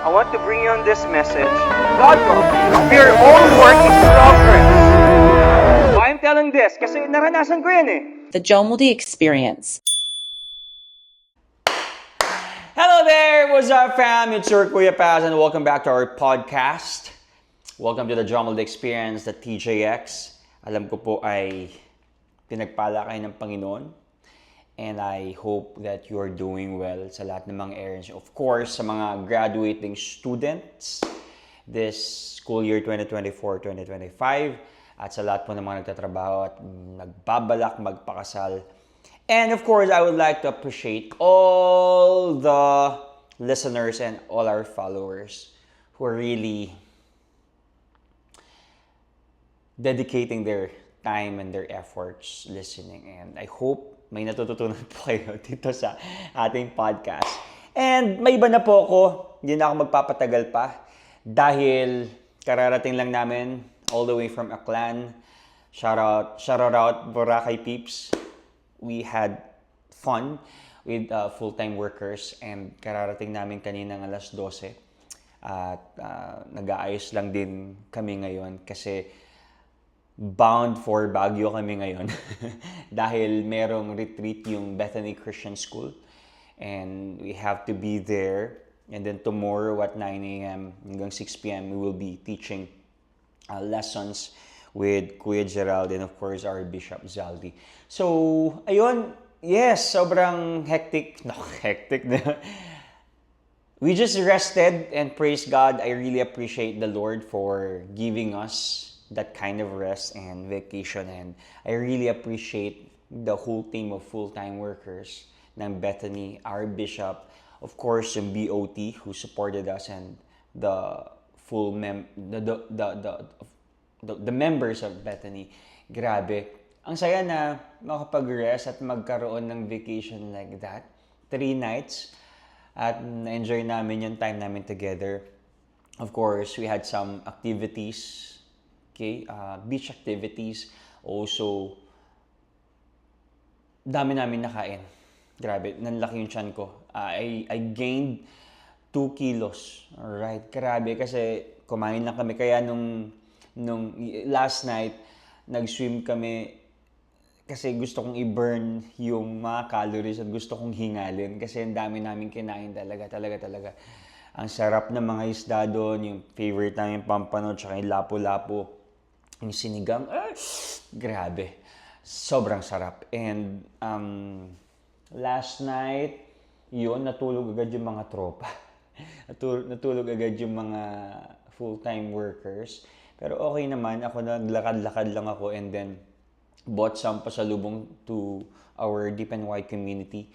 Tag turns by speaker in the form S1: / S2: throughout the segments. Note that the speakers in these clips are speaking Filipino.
S1: I want to bring you on this message. God loves you. Your own work in progress. Why I'm telling this? Kasi naranasan ko yan eh.
S2: The Jomudi Experience.
S3: Hello there! What's up, fam? It's your Kuya Paz and welcome back to our podcast. Welcome to the Jomudi Experience, the TJX. Alam ko po ay pinagpala kayo ng Panginoon. And I hope that you are doing well sa lahat ng mga areas. Of course, sa mga graduating students this school year 2024-2025 at sa lahat po ng mga nagtatrabaho at nagbabalak magpakasal. And of course, I would like to appreciate all the listeners and all our followers who are really dedicating their time and their efforts listening. And I hope may natututunan po kayo dito sa ating podcast. And may iba na po ako, hindi na ako magpapatagal pa dahil kararating lang namin all the way from Aklan. Shout out Boracay peeps. We had fun with full-time workers and kararating namin kaninang alas 12. At nag-aayos lang din kami ngayon kasi bound for Baguio kami ngayon dahil merong retreat yung Bethany Christian School and we have to be there, and then tomorrow at 9 a.m. hanggang 6 p.m. we will be teaching lessons with Kuya Gerald and of course our Bishop Zaldi. So ayun, yes, sobrang hectic na. We just rested and praise God. I really appreciate the Lord for giving us that kind of rest and vacation, and I really appreciate the whole team of full-time workers ng Bethany, our bishop, of course yung BOT who supported us, and the members of Bethany. Grabe, ang saya na makapag-rest at magkaroon ng vacation like that, 3 nights, at na-enjoy namin yung time namin together. Of course, we had some activities. Okay, beach activities. Also, dami namin nakain. Grabe, nanlaki yung tiyan ko. I gained 2 kilos. Alright, grabe kasi kumain lang kami. Kaya nung last night, nag-swim kami kasi gusto kong i-burn yung mga calories at gusto kong hingalin kasi ang dami namin kinain talaga. Ang sarap ng mga isda doon, yung favorite namin pampano, tsaka yung lapu-lapu. Yung sinigang, grabe. Sobrang sarap. And last night, yun, natulog agad yung mga tropa. natulog agad yung mga full-time workers. Pero okay naman, ako naglakad-lakad lang ako and then bought some pasalubong to our Deep and Wide community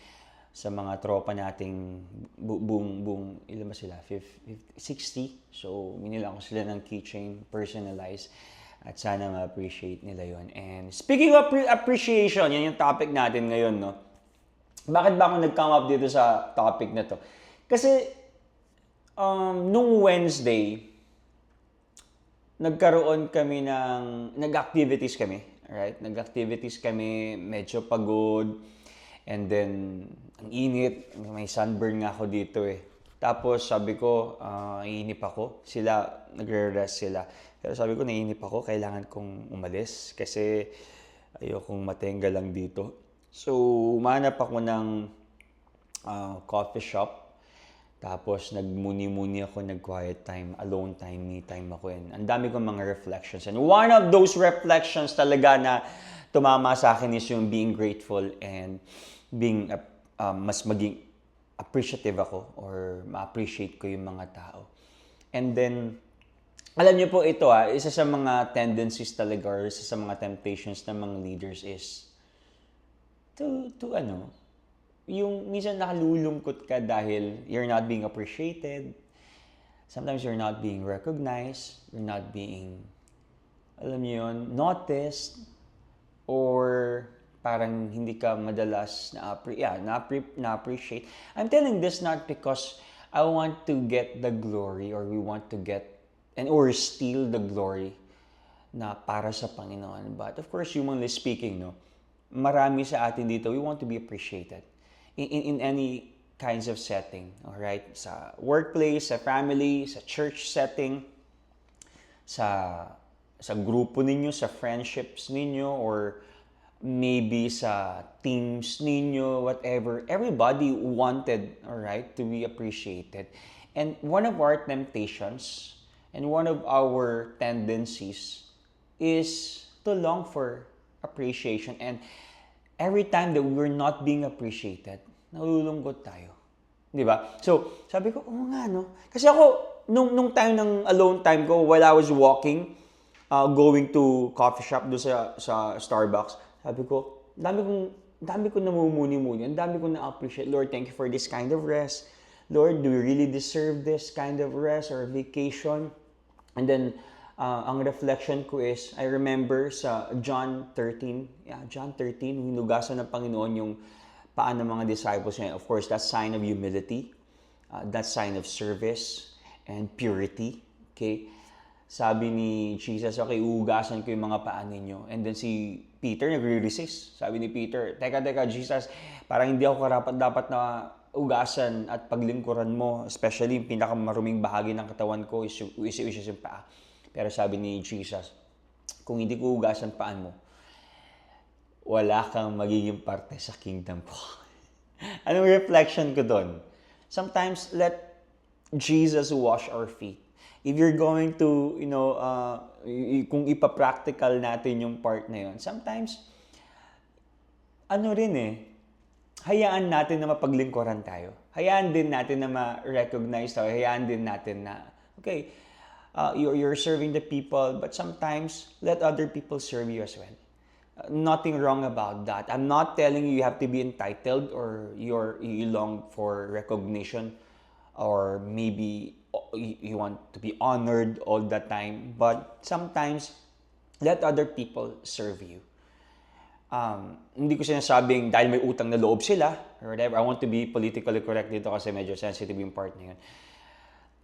S3: sa mga tropa nating buong ilan ba sila? 60? So, minila ko sila ng keychain, personalized. At sana ma-appreciate nila yon. And speaking of appreciation, yan yung topic natin ngayon, no? Bakit ba ako nag-come up dito sa topic na to? Kasi, nung Wednesday, nag-activities kami, right? Nag-activities kami, medyo pagod, and then, ang init, may sunburn nga ako dito eh. Tapos sabi ko, iinip ako. Nagre-rest sila. Pero sabi ko, naiinip ako, kailangan kong umalis kasi ayokong matenga lang dito. So, umanap ako ng coffee shop. Tapos, nagmuni-muni ako, nag-quiet time, alone time, me time ako. And ang dami kong mga reflections. And one of those reflections talaga na tumama sa akin is yung being grateful and being mas maging appreciative ako or ma-appreciate ko yung mga tao. And then, alam niyo po ito isa sa mga tendencies talaga or isa sa mga temptations ng mga leaders is yung minsan nakalulungkot ka dahil you're not being appreciated. Sometimes you're not being recognized, you're not being, alam niyo yun, noticed, or parang hindi ka madalas na-appreciate. I'm telling this not because I want to get the glory or we want to get or steal the glory na para sa Panginoon. But of course, humanly speaking, no, marami sa atin dito, we want to be appreciated in any kinds of setting. Alright? Sa workplace, sa family, sa church setting, sa grupo ninyo, sa friendships ninyo, or maybe sa teams ninyo, whatever. Everybody wanted, alright, to be appreciated. And one of our temptations and one of our tendencies is to long for appreciation. And every time that we're not being appreciated, nalulungkot tayo. Di ba? So, sabi ko, oo nga, no? Kasi ako, nung time ng alone time ko, while I was walking, going to coffee shop doon sa Starbucks, sabi ko, dami ko namumuni-muni, ang dami ko na-appreciate. Lord, thank you for this kind of rest. Lord, do we really deserve this kind of rest or vacation? And then, ang reflection ko is, I remember sa John 13, hinugasan ng Panginoon yung paan ng mga disciples niya. Of course, that's sign of humility, that's sign of service, and purity. Okay? Sabi ni Jesus, okay, uugasan ko yung mga paan ninyo. And then si Peter nagre-resist. Sabi ni Peter, teka, Jesus, parang hindi ako karapat-dapat na ugasan at paglingkuran mo. Especially yung pinakamaruming bahagi ng katawan ko is yung paa. Pero sabi ni Jesus, kung hindi ko ugasan paan mo, wala kang magiging parte sa kingdom ko. Anong reflection ko doon? Sometimes, let Jesus wash our feet. If you're going to, kung ipa-practical natin yung part na yun, sometimes, hayaan natin na mapaglingkuran tayo. Hayaan din natin na ma-recognize tayo. Hayaan din natin na, okay, you're serving the people, but sometimes, let other people serve you as well. Nothing wrong about that. I'm not telling you have to be entitled or you long for recognition or maybe you want to be honored all the time. But sometimes, let other people serve you. Hindi ko sinasabing dahil may utang na loob sila or whatever. I want to be politically correct dito kasi medyo sensitive yung part na yun.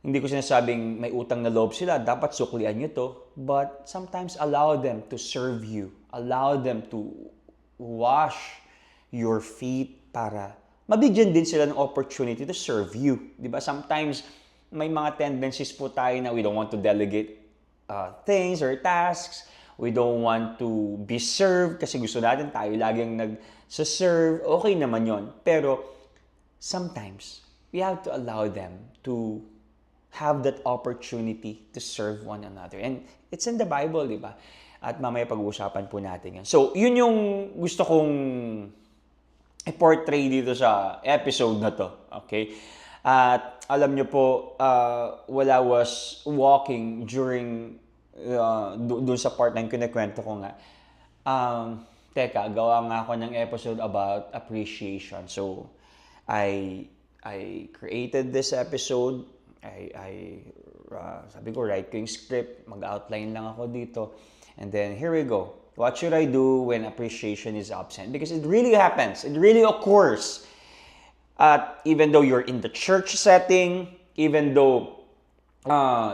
S3: Hindi ko sinasabing may utang na loob sila, dapat suklian nyo to. But sometimes allow them to serve you. Allow them to wash your feet para mabigyan din sila ng opportunity to serve you. Diba? Sometimes may mga tendencies po tayo na we don't want to delegate things or tasks. We don't want to be served kasi gusto natin tayo laging nag-serve. Okay naman yon. Pero sometimes we have to allow them to have that opportunity to serve one another. And it's in the Bible, di ba? At mamaya pag-uusapan po natin yan. So, yun yung gusto kong i-portray dito sa episode na to. Okay? At alam nyo po, while I was walking during, doon sa part na yung kinikwento ko nga, gawa nga ako ng episode about appreciation. So, I created this episode. Sabi ko, write ko yung script, mag-outline lang ako dito. And then, here we go. What should I do when appreciation is absent? Because it really happens. It really occurs. Even though you're in the church setting, even though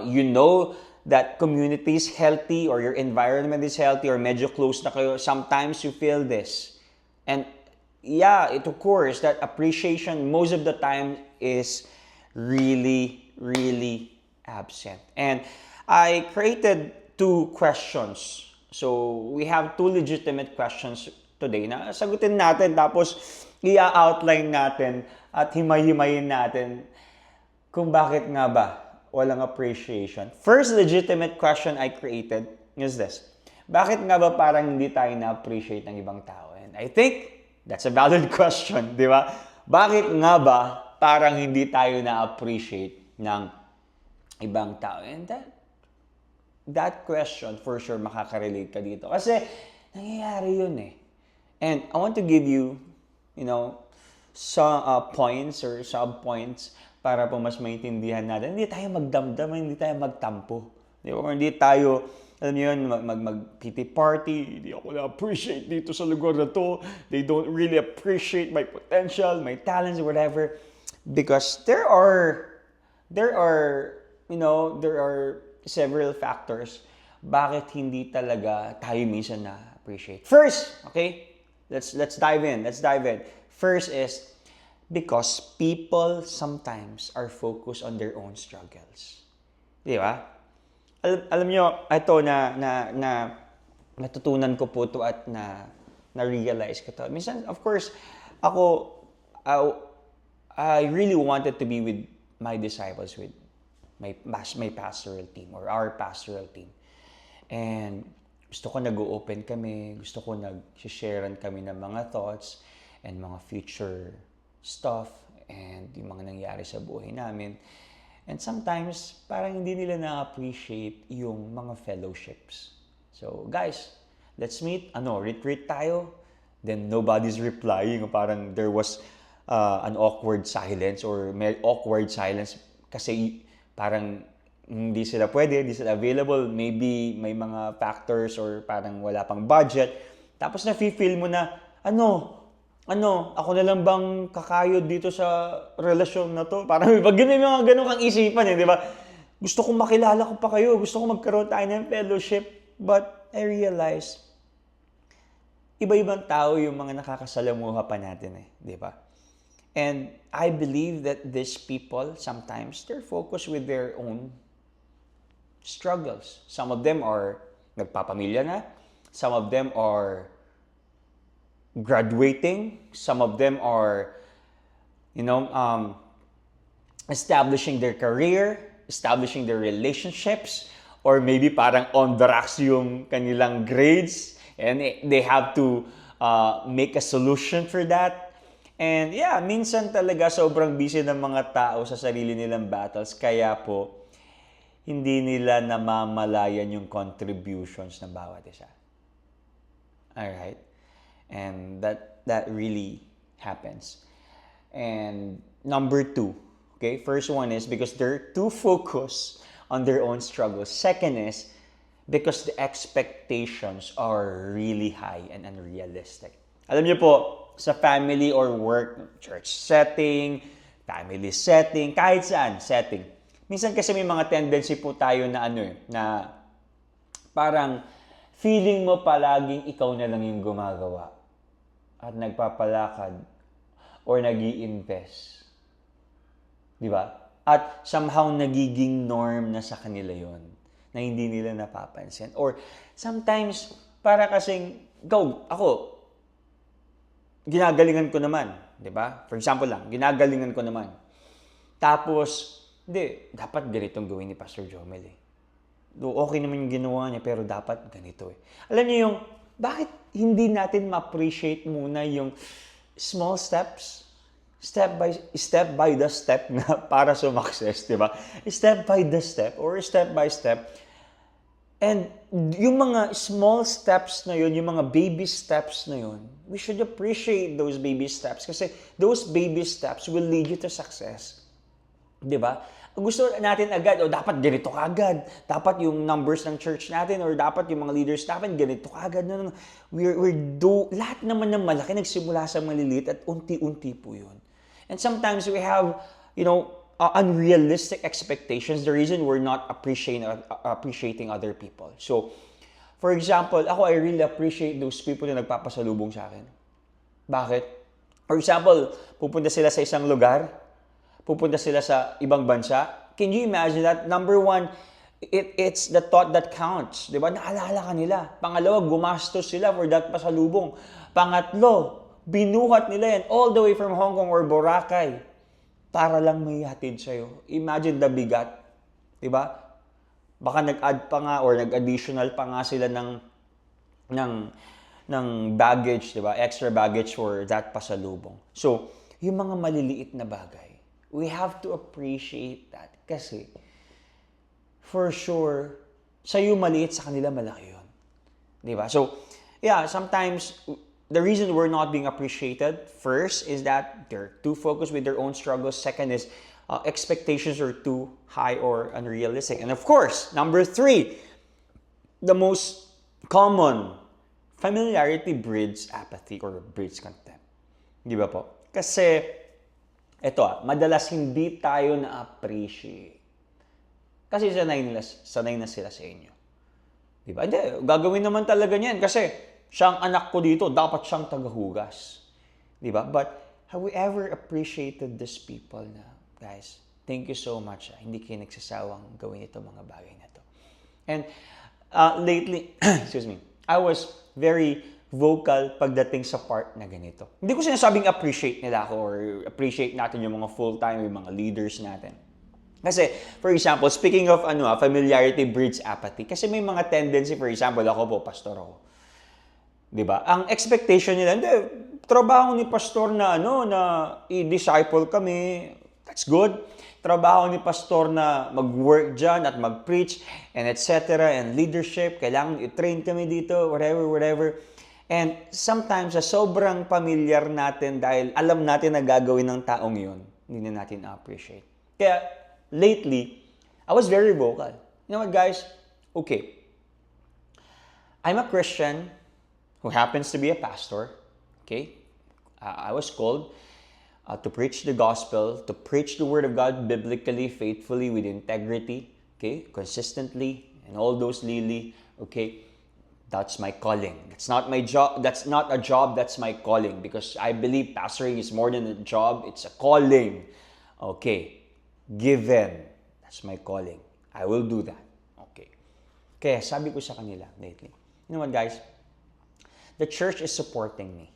S3: you know that community is healthy or your environment is healthy or medyo close na kayo, sometimes you feel this. And yeah, it occurs that appreciation most of the time is really absent. And I created 2 questions. So, we have 2 legitimate questions today na sagutin natin tapos i-outline natin at himay-himayin natin kung bakit nga ba walang appreciation. First legitimate question I created is this. Bakit nga ba parang hindi tayo na-appreciate ng ibang tao? And I think that's a valid question, di ba? Bakit nga ba parang hindi tayo na-appreciate ng ibang tao? And that question, for sure, makaka-relate ka dito. Kasi, nangyayari yun eh. And I want to give you, some points or sub-points para po mas maintindihan natin. Hindi tayo magdamdam, hindi tayo magtampo. Di ba? Or hindi tayo, alam niyo yun, mag-pity party. Hindi ako na-appreciate dito sa lugar na to. They don't really appreciate my potential, my talents, whatever. Because there are several factors bakit hindi talaga tayo minsan na-appreciate. First, okay? Let's dive in. First is, Because people sometimes are focused on their own struggles. Di ba? Alam nyo, ito na natutunan ko po to at na-realize ko to. Minsan, of course, ako, I really wanted to be with my disciples, with my pastoral team or our pastoral team. And gusto ko nag-open kami, gusto ko nag-sharean kami ng mga thoughts and mga future stuff and yung mga nangyari sa buhay namin. And sometimes, parang hindi nila na-appreciate yung mga fellowships. So, guys, let's meet. Retreat tayo. Then, nobody's replying. Parang there was an awkward silence or may awkward silence kasi parang hindi sila pwede, hindi sila available. Maybe may mga factors or parang wala pang budget. Tapos na-feel mo na, ako na lang bang kakayod dito sa relasyon na to? Parang pag may mga ganun kang isipan di ba? Gusto kong makilala ko pa kayo. Gusto kong magkaroon tayo ng fellowship. But I realized, iba-ibang tao yung mga nakakasalamuha pa natin di ba? And I believe that these people, sometimes, they're focused with their own struggles. Some of them are nagpapamilya na. Some of them are graduating. Some of them are, establishing their career, establishing their relationships, or maybe parang on the rocks yung kanilang grades, and they have to make a solution for that. And yeah, minsan talaga sobrang busy ng mga tao sa sarili nilang battles, kaya po, hindi nila namamalayan yung contributions ng bawat isa. Alright? And that really happens. And number 2, okay? First one is because they're too focused on their own struggles. Second is because the expectations are really high and unrealistic. Alam niyo po, sa family or work, church setting, family setting, kahit saan setting. Minsan kasi may mga tendency po tayo na na parang feeling mo palaging ikaw na lang yung gumagawa at nagpapalakad or nag-i-invest. Di ba? At somehow nagiging norm na sa kanila yon na hindi nila napapansin. Or sometimes, para kasing, ako, ginagalingan ko naman, di ba? For example lang, ginagalingan ko naman. Tapos, dapat ganitong gawin ni Pastor Jomel Okay naman yung ginawa niya, pero dapat ganito Alam niyo yung, bakit hindi natin ma-appreciate muna yung small steps? Step by the step na para sumakses, di ba? Step by the step or step by step. And yung mga small steps na yun, yung mga baby steps na yun, we should appreciate those baby steps kasi those baby steps will lead you to success. Di ba? Gusto natin agad, dapat ganito ka agad. Dapat yung numbers ng church natin or dapat yung mga leaders natin, ganito ka agad. No. Lahat naman ng malaki nagsimula sa maliliit at unti-unti po yun. And sometimes we have, unrealistic expectations, the reason we're not appreciating other people. So, for example, I really appreciate those people na nagpapasalubong sa akin. Bakit? For example, pupunta sila sa isang lugar, pupunta sila sa ibang bansa. Can you imagine that? Number one, it's the thought that counts. Diba? Naalala ka nila. Pangalawa, gumastos sila for that pasalubong. Pangatlo, binuhat nila yan all the way from Hong Kong or Boracay para lang may hatid sa'yo. Imagine the bigat. Diba? Baka nag-add pa nga or nag-additional pa nga sila ng baggage, diba? Extra baggage for that pasalubong. So, yung mga maliliit na bagay, we have to appreciate that. Kasi, for sure, sa'yo maliit, sa kanila malaki yun. Diba? So, yeah, sometimes, the reason we're not being appreciated, first, is that they're too focused with their own struggles. Second is, expectations are too high or unrealistic. And of course, number 3, the most common, familiarity breeds apathy or breeds contempt. Di ba po? Kasi, madalas hindi tayo na-appreciate. Kasi sanay na sila sa inyo. Di ba? Hindi, gagawin naman talaga niyan kasi siyang anak ko dito, dapat siyang tagahugas. Di ba? But have we ever appreciated these people na, guys, thank you so much. Hindi kayo nagsasawang gawin ito mga bagay na to. And lately, excuse me, I was very vocal pagdating sa part na ganito. Hindi ko sinasabing appreciate nila ako or appreciate natin yung mga full-time, yung mga leaders natin. Kasi, for example, speaking of familiarity breeds apathy. Kasi may mga tendency, for example, ako po, pastor ako. 'Di ba? Ang expectation nila, hindi, trabaho ni pastor na na i-disciple kami. That's good. Trabaho ni pastor na mag-work dyan at mag-preach and etc. and leadership. Kailangan i-train kami dito, whatever. And sometimes, sa sobrang familiar natin dahil alam natin na gagawin ng taong yun, hindi na natin appreciate. Kaya, lately, I was very vocal. You know what, guys? Okay. I'm a Christian who happens to be a pastor. Okay? I was called to preach the gospel, to preach the word of God biblically, faithfully, with integrity, okay? Consistently, and all those lily, okay? That's my calling. That's not my job. That's not a job. That's my calling. Because I believe pastoring is more than a job. It's a calling. Okay. Given. That's my calling. I will do that. Okay. Kaya sabi ko sa kanila lately, you know what, guys? The church is supporting me.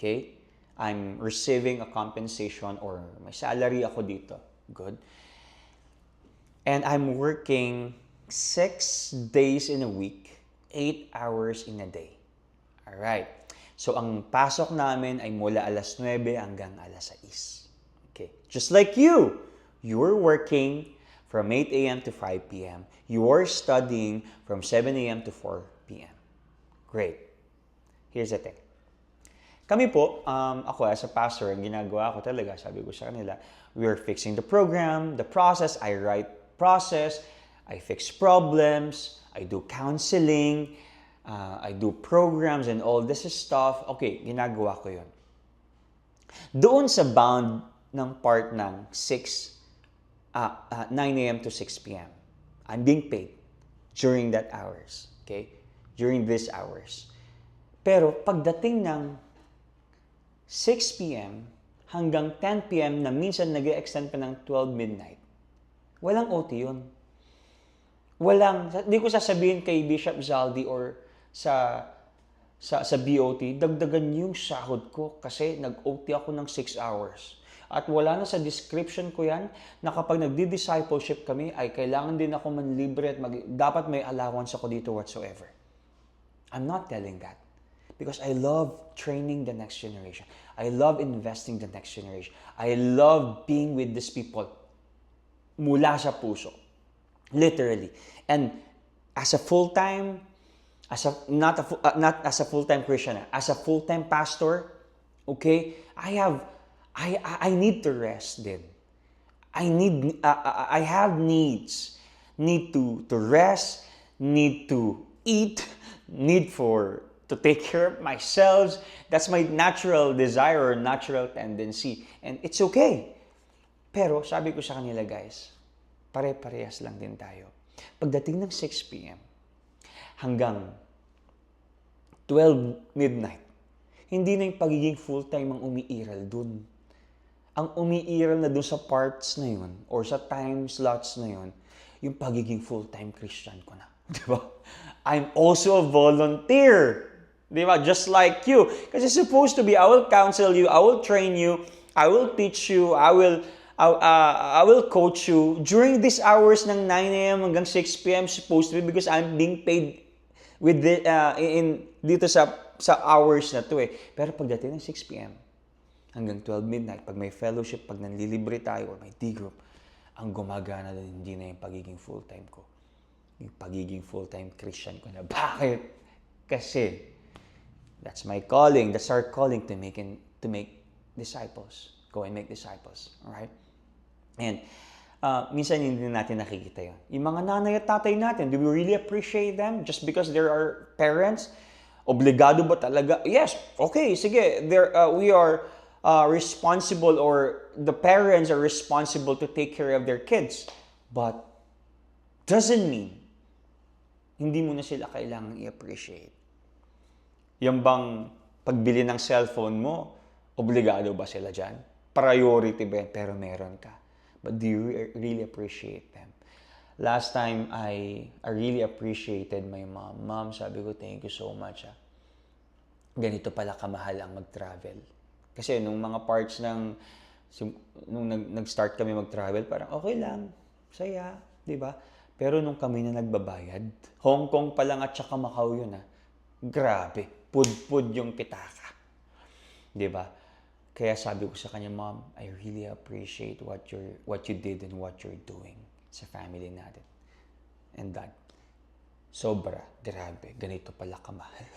S3: Okay? I'm receiving a compensation or may salary ako dito. Good. And I'm working 6 days in a week, 8 hours in a day. Alright. So, ang pasok namin ay mula alas 9 hanggang alas 6. Okay. Just like you. You're working from 8 a.m. to 5 p.m. You're studying from 7 a.m. to 4 p.m. Great. Here's the thing. Kami po, ako as a pastor, ang ginagawa ko talaga, sabi ko sa kanila, we're fixing the program, the process, I write process, I fix problems, I do counseling, I do programs and all this stuff. Okay, ginagawa ko yun. Doon sa bound ng part ng 9 a.m. to 6 p.m. I'm being paid during that hours. Okay? During these hours. Pero pagdating ng 6 p.m. hanggang 10 p.m. na minsan nag-extend pa ng 12 midnight, walang OT yun. Hindi ko sasabihin kay Bishop Zaldi or sa BOT, dagdagan yung sahod ko kasi nag-OT ako ng 6 hours. At wala na sa description ko yan na kapag nagdi-discipleship kami ay kailangan din ako manlibre at dapat may allowance ako dito whatsoever. I'm not telling that. Because I love training the next generation. I love investing the next generation. I love being with these people mula sa puso. Literally. And as a full-time, not as a full-time Christian, as a full-time pastor, okay, I need to rest din. I have needs. Need to rest, need to eat, need to take care of myself. That's my natural desire or natural tendency. And it's okay. Pero sabi ko sa kanila, guys, pare-parehas lang din tayo. Pagdating ng 6 p.m. hanggang 12 midnight, hindi na yung pagiging full-time ang umiiral dun. Ang umiiral na dun sa parts na yun or sa time slots na yun, yung pagiging full-time Christian ko na. Diba? I'm also a volunteer. Diba? Just like you. Kasi supposed to be, I will counsel you, I will train you, I will teach you, I will coach you during these hours ng 9 a.m. hanggang 6 p.m. supposed to be because I'm being paid with dito sa hours na to eh. Pero pagdating ng 6 p.m. hanggang 12 midnight, pag may fellowship, pag nanlilibre tayo or may D-group, ang gumagana din hindi na yung pagiging full-time ko. Yung pagiging full-time Christian ko na. Bakit? Kasi that's my calling. That's our calling to make disciples. Go and make disciples. Alright? And minsan hindi natin nakikita yun. Yung mga nanay at tatay natin, do we really appreciate them just because they're our parents? Obligado ba talaga? Yes, okay, sige. We are responsible or the parents are responsible to take care of their kids. But doesn't mean hindi mo na sila kailangang i-appreciate. Yung bang pagbili ng cellphone mo, Obligado ba sila dyan? Priority ba yan? Pero meron ka. But do you really appreciate them? Last time, I really appreciated my mom. Mom, sabi ko, thank you so much. Ganito pala kamahal ang mag-travel. Kasi nung mga parts ng, nung nag-start kami mag-travel, parang okay lang, saya, di ba? Pero nung kami na nagbabayad, Hong Kong pa lang at saka Macau yun Grabe, pud-pud yung pitaka. Di ba? Kaya sabi ko sa kanya, Mom, I really appreciate what you did and what you're doing sa family natin. And Dad, sobra, grabe, ganito pala kamahal.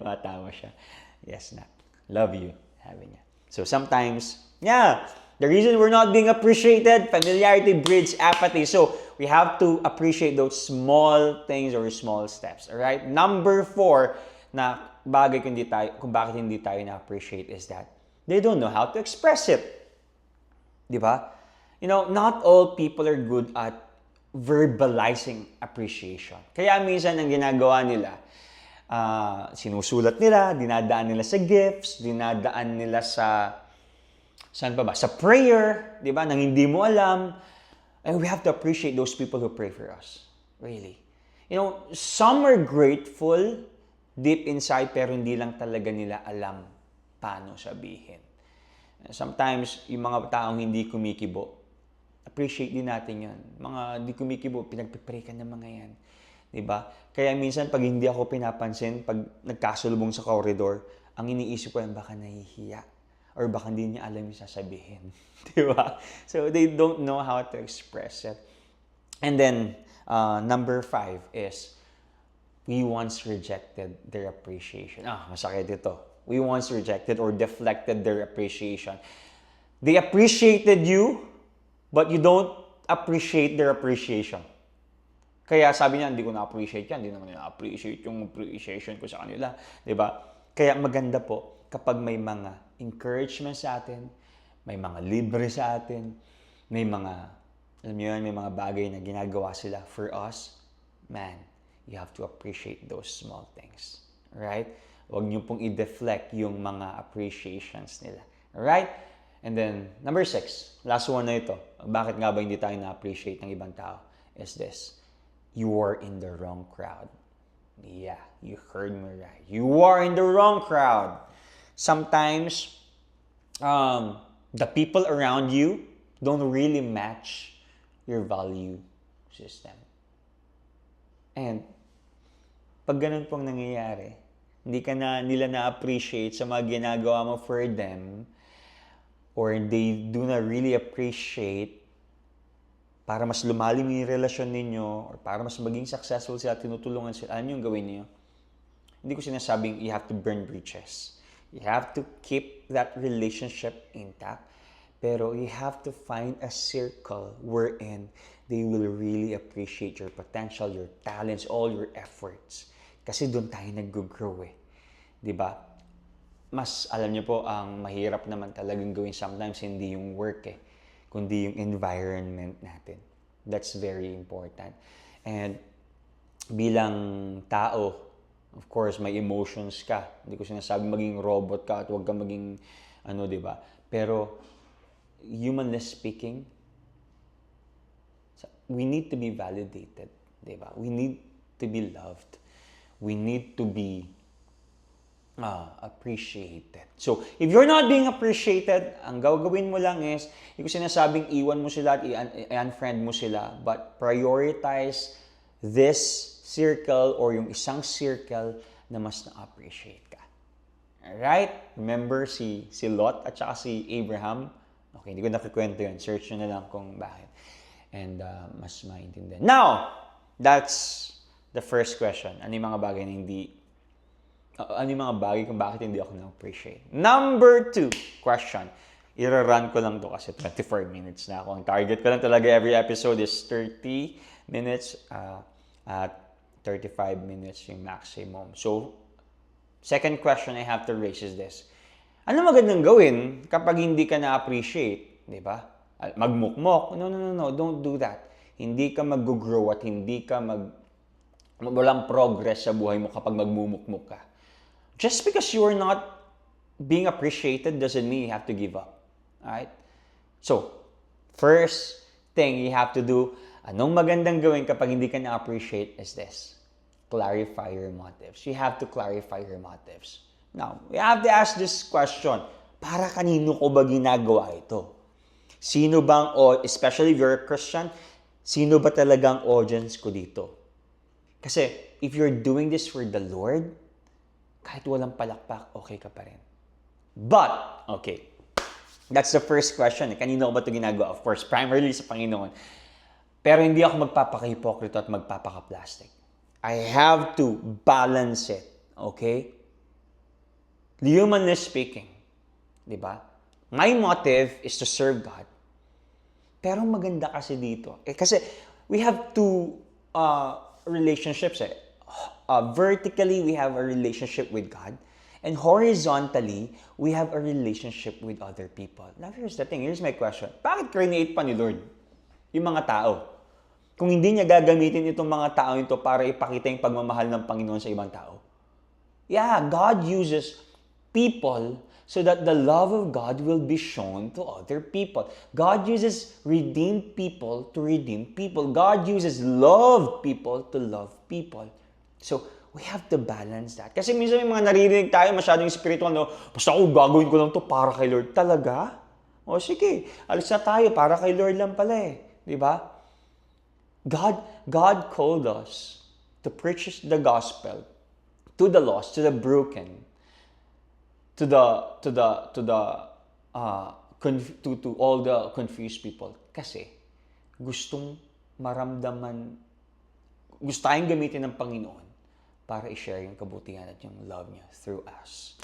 S3: Matawa siya. Yes, na. Love you. Sabi niya. So sometimes, the reason we're not being appreciated, familiarity breeds apathy. So we have to appreciate those small things or small steps. Alright? Number 4 na bagay kung bakit hindi tayo na-appreciate is that they don't know how to express it. Di ba? You know, not all people are good at verbalizing appreciation. Kaya minsan ang ginagawa nila, sinusulat nila, dinadaan nila sa gifts, dinadaan nila sa saan pa ba? Sa prayer, di ba? Nang hindi mo alam. And we have to appreciate those people who pray for us. Really. You know, some are grateful deep inside pero hindi lang talaga nila alam paano sabihin. Sometimes, yung mga taong hindi kumikibo, appreciate din natin yan. Mga hindi kumikibo, pinagpipray ka ng mga yan. Diba? Kaya minsan, pag hindi ako pinapansin, pag nagkasulubong sa corridor, ang iniisip ko yan, baka nahihiya. Or baka hindi niya alam yung sasabihin. Diba? So, they don't know how to express it. And then, number 5 is, we once rejected their appreciation. Masakit ito. We once rejected or deflected their appreciation. They appreciated you, but you don't appreciate their appreciation. Kaya sabi niya, hindi ko na-appreciate yan. Hindi naman na-appreciate yung appreciation ko sa kanila. Diba? Kaya maganda po kapag may mga encouragement sa atin, may mga libre sa atin, may mga, alam niyo yan, may mga bagay na ginagawa sila for us. Man, you have to appreciate those small things. Right? Huwag niyo pong i-deflect yung mga appreciations nila. Right? And then, number 6, last one na ito. Bakit nga ba hindi tayo na-appreciate ng ibang tao? Is this. You are in the wrong crowd. Yeah, you heard me right. You are in the wrong crowd. Sometimes, the people around you don't really match your value system. And, pag ganun pong nangyayari, hindi ka na nila na-appreciate sa mga ginagawa mo for them, or they do not really appreciate para mas lumalim yung relasyon ninyo, or para mas maging successful sila, tinutulungan sila, ano yung gawin niyo? Hindi ko sinasabing you have to burn bridges. You have to keep that relationship intact, pero you have to find a circle wherein they will really appreciate your potential, your talents, all your efforts. Kasi doon tayo nag-grow Diba? Mas, alam niyo po, ang mahirap naman talagang gawin sometimes hindi yung work kundi yung environment natin. That's very important. And bilang tao, of course, may emotions ka. Hindi ko sinasabing maging robot ka at huwag kang maging di ba? Pero humanly speaking, we need to be validated, di ba? We need to be loved. We need to be appreciated. So, if you're not being appreciated, ang gagawin mo lang is, hindi ko sinasabing iwan mo sila at i-unfriend mo sila, but prioritize this circle or yung isang circle na mas na-appreciate ka. Alright? Remember si Lot at saka si Abraham? Okay, hindi ko nakikwento yun. Search nyo na lang kung bakit. And mas maintindihan. Now, that's the first question. Ano yung mga bagay na ano yung mga bagay kung bakit hindi ako na-appreciate? Number 2 question. Ira-run ko lang to kasi 24 minutes na ako. Ang target ko lang talaga every episode is 30 minutes at 35 minutes yung maximum. So, second question I have to raise is this. Ano magandang gawin kapag hindi ka na-appreciate? Di ba? Magmukmok? No. Don't do that. Hindi ka mag-grow at hindi ka walang progress sa buhay mo kapag magmumukmok ka. Just because you are not being appreciated doesn't mean you have to give up. Alright? So, first thing you have to do, anong magandang gawin kapag hindi ka na-appreciate is this. Clarify your motives. You have to clarify your motives. Now, we have to ask this question, para kanino ko ba ginagawa ito? Sino bang, especially if you're a Christian, sino ba talagang audience ko dito? Kasi, if you're doing this for the Lord, kahit walang palakpak, okay ka pa rin. But, okay, that's the first question. Kanino ko ba ito ginagawa? Of course, primarily sa Panginoon. Pero hindi ako magpapaka-hipokrito at magpapaka-plastic. I have to balance it. Okay? Humanly speaking. Diba? My motive is to serve God. Pero maganda kasi dito. Kasi we have two relationships. Vertically, we have a relationship with God. And horizontally, we have a relationship with other people. Now, here's the thing. Here's my question. Bakit create pa ni Lord yung mga tao? Kung hindi niya gagamitin itong mga tao ito para ipakita yung pagmamahal ng Panginoon sa ibang tao. Yeah, God uses people so that the love of God will be shown to other people. God uses redeemed people to redeem people. God uses loved people to love people. So, we have to balance that. Kasi minsan may mga naririnig tayo, masyadong spiritual, no? Basta ako, gagawin ko lang to para kay Lord. Talaga? O sige, alis na tayo, para kay Lord lang pala eh. Di ba? God called us to preach the gospel to the lost, to the broken, to all the confused people. Kasi gusto tayong gamitin ng Panginoon para i-share yung kabutihan at yung love niya through us.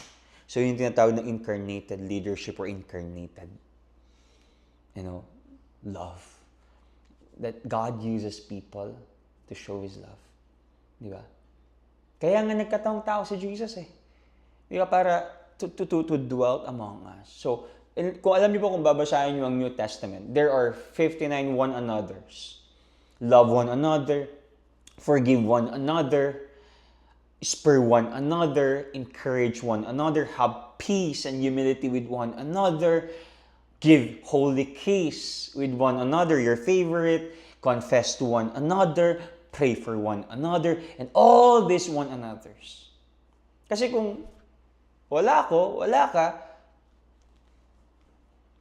S3: So yung tinatawag na incarnated leadership or incarnated, love. That God uses people to show His love. Di ba? Kaya nga nagkataong tao si Jesus eh. Di ba? Para to dwell among us. So, kung alam niyo po kung babasahin niyo ang New Testament, there are 59 one another's. Love one another, forgive one another, spur one another, encourage one another, have peace and humility with one another, give holy kiss with one another, your favorite, confess to one another, pray for one another, and all these one another's. Kasi kung wala ako, wala ka,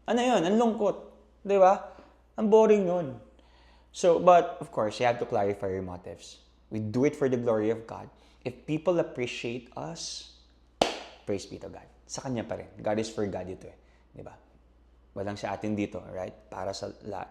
S3: ano yun? Ang lungkot. Di ba? Ang boring yun. So, but of course, you have to clarify your motives. We do it for the glory of God. If people appreciate us, praise be to God. Sa Kanya pa rin. God is for God ito eh. Di ba? Walang sa atin dito, right? Para sa lahat.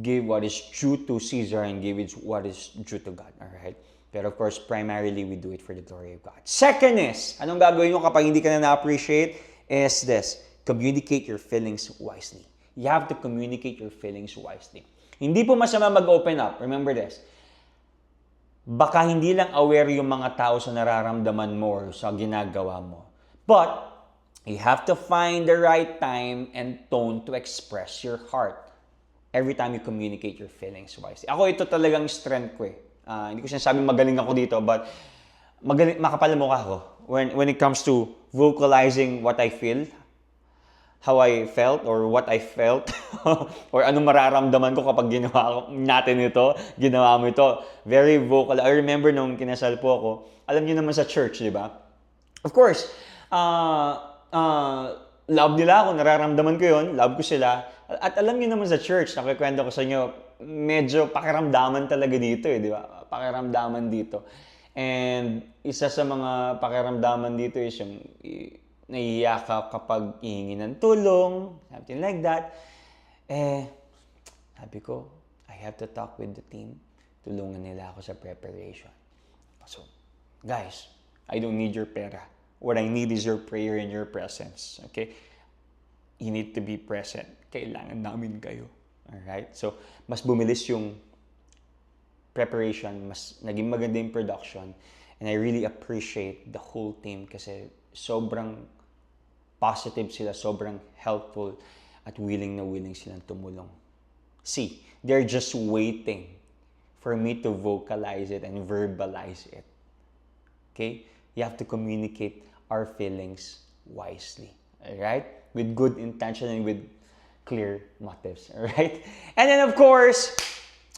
S3: Give what is due to Caesar and give it what is due to God, alright? Pero of course, primarily, we do it for the glory of God. Second is, anong gagawin mo kapag hindi ka na na-appreciate? Is this, communicate your feelings wisely. You have to communicate your feelings wisely. Hindi po masama mag-open up. Remember this. Baka hindi lang aware yung mga tao sa nararamdaman mo or sa ginagawa mo. But, you have to find the right time and tone to express your heart every time you communicate your feelings wisely. Ako, ito talagang strength ko eh. Hindi ko sinasabing magaling ako dito, but makapal ang mukha ko. When it comes to vocalizing what I feel, how I felt, or what I felt, or anong mararamdaman ko kapag ginawa mo ito. Very vocal. I remember nung kinasal po ako, alam niyo naman sa church, di ba? Of course, love nila ako, nararamdaman ko yun, love ko sila. At alam niyo naman sa church, nakikwento ko sa inyo, medyo pakiramdaman talaga dito eh, di ba? Pakiramdaman dito. And isa sa mga pakiramdaman dito is yung nahihiya ka kapag hihingi ng tulong, something like that. Sabi ko, I have to talk with the team. Tulungan nila ako sa preparation. So, guys, I don't need your pera. What I need is your prayer and your presence. Okay? You need to be present. Kailangan namin kayo. Alright? So, mas bumilis yung preparation, mas naging maganda yung production. And I really appreciate the whole team kasi sobrang positive sila, sobrang helpful, at willing na willing silang tumulong. See, they're just waiting for me to vocalize it and verbalize it. Okay? You have to communicate our feelings wisely. Alright? With good intention and with clear motives. Alright? And then, of course,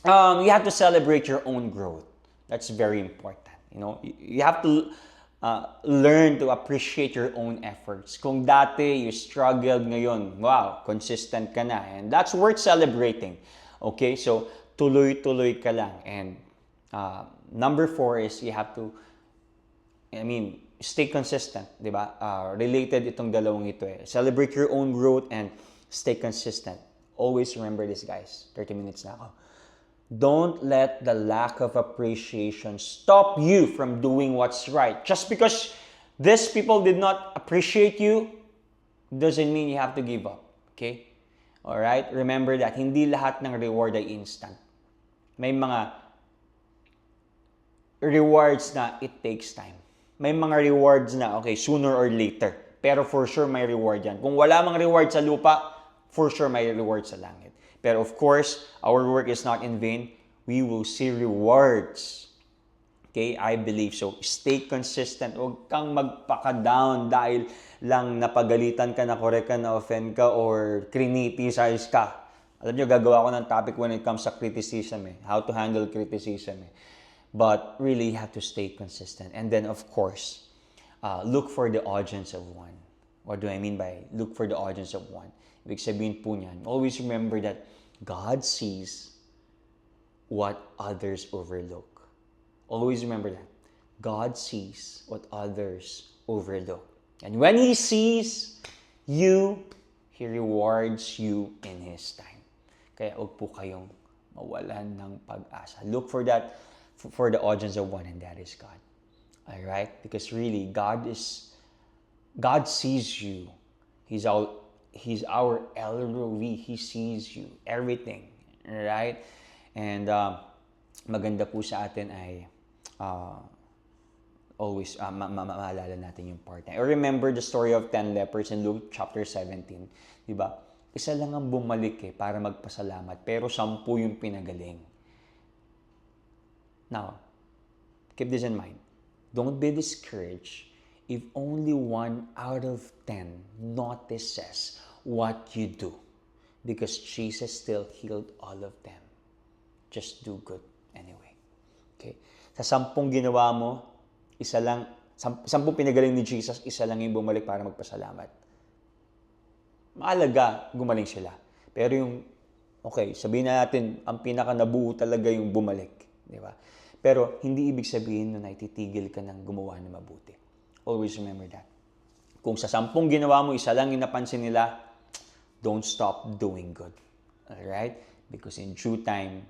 S3: you have to celebrate your own growth. That's very important. You know, you have to learn to appreciate your own efforts. Kung dati you struggled, ngayon, wow, consistent ka na. And that's worth celebrating. Okay? So, tuloy-tuloy ka lang. And number 4 is you have to, stay consistent, di ba? Related itong dalawang ito eh. Celebrate your own growth and stay consistent. Always remember this, guys. 30 minutes na ako. Don't let the lack of appreciation stop you from doing what's right. Just because these people did not appreciate you, doesn't mean you have to give up. Okay? Alright? Remember that. Hindi lahat ng reward ay instant. May mga rewards na it takes time. May mga rewards na, okay, sooner or later. Pero for sure, may reward yan. Kung wala mang reward sa lupa, for sure may reward sa langit. Pero of course, our work is not in vain. We will see rewards. Okay? I believe so. Stay consistent. Huwag kang magpaka-down dahil lang napagalitan ka, na-correct ka, na-offend ka, or criticize ka. Alam nyo, gagawa ko ng topic when it comes to criticism. How to handle criticism. But really, you have to stay consistent. And then, of course, look for the audience of one. What do I mean by look for the audience of one? Ibig sabihin po niyan, always remember that God sees what others overlook. Always remember that. God sees what others overlook. And when He sees you, He rewards you in His time. Kaya huwag po kayong mawalan ng pag-asa. Look for that, for the audience of one, and that is God. Alright? Because really, God sees you. He's our El Roi. He sees you. Everything. Right? And maganda po sa atin ay always maalala natin yung part. I remember the story of 10 lepers in Luke chapter 17. Diba? Isa lang ang bumalik para magpasalamat. Pero 10 yung pinagaling. Now, keep this in mind. Don't be discouraged if only 1 out of 10 notices what you do. Because Jesus still healed all of them. Just do good anyway. Okay? Sa 10 ginawa mo, isa lang, 10 pinagaling ni Jesus, isa lang yung bumalik para magpasalamat. Maalaga, gumaling sila. Pero yung, okay, sabihin na natin, ang pinaka nabuo talaga yung bumalik. Di ba? Pero hindi ibig sabihin na titigil ka ng gumawa na mabuti. Always remember that. Kung sa 10 ginawa mo, isa lang yung napansin nila, don't stop doing good. Alright? Because in due time,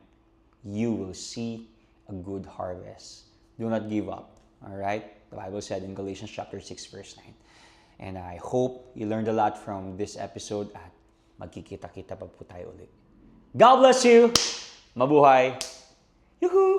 S3: you will see a good harvest. Do not give up. Alright? The Bible said in Galatians chapter 6 verse 9. And I hope you learned a lot from this episode at magkikita-kita pa po tayo ulit. God bless you! Mabuhay! Yoo-hoo!